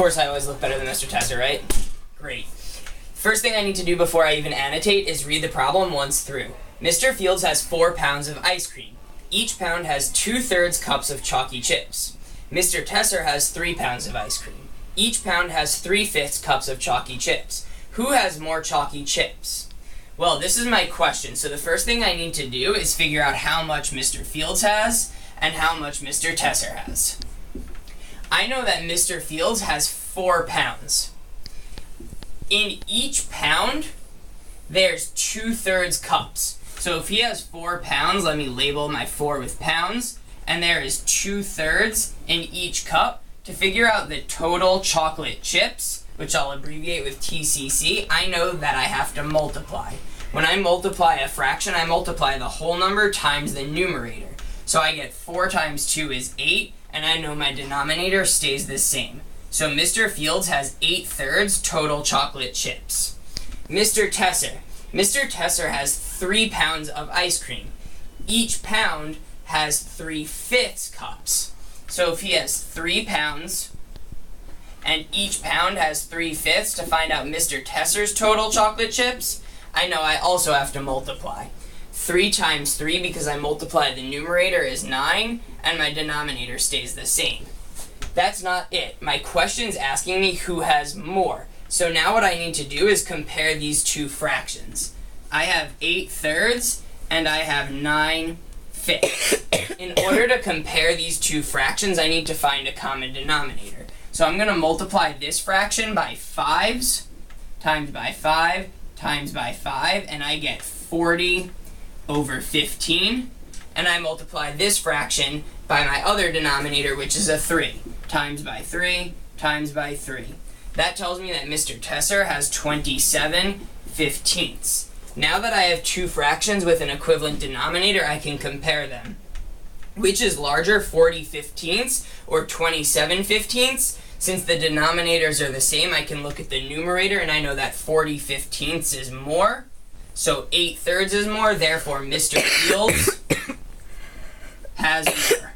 course I always look better than Mr. Tesser, right? Great. First thing I need to do before I even annotate is read the problem once through. Mr. Fields has 4 pounds of ice cream. Each pound has 2/3 cups of chalky chips. Mr. Tesser has 3 pounds of ice cream. Each pound has 3/5 cups of chalky chips. Who has more chalky chips? Well, this is my question, so the first thing I need to do is figure out how much Mr. Fields has and how much Mr. Tesser has. I know that Mr. Fields has 4 pounds. In each pound, there's 2/3 cups. So if he has 4 pounds, let me label my 4 with pounds, and there is 2/3 in each cup. To figure out the total chocolate chips, which I'll abbreviate with TCC, I know that I have to multiply. When I multiply a fraction, I multiply the whole number times the numerator. So I get 4 times 2 is 8, and I know my denominator stays the same. So Mr. Fields has 8/3 total chocolate chips. Mr. Tesser has 3 pounds of ice cream. Each pound has 3/5 cups. So if he has 3 pounds, and each pound has 3/5, to find out Mr. Tesser's total chocolate chips, I know I also have to multiply. 3 times 3, because I multiply the numerator, is 9, and my denominator stays the same. That's not it. My question's asking me who has more. So now what I need to do is compare these two fractions. I have 8/3 and I have 9/5. In order to compare these two fractions, I need to find a common denominator. So I'm going to multiply this fraction by 5s, times by 5, times by 5, and I get 40 over 15. And I multiply this fraction by my other denominator, which is a 3, times by 3, times by 3. That tells me that Mr. Tesser has 27/15. Now that I have two fractions with an equivalent denominator, I can compare them. Which is larger, 40/15 or 27/15? Since the denominators are the same, I can look at the numerator and I know that 40/15 is more. So 8/3 is more, therefore Mr. Fields has more.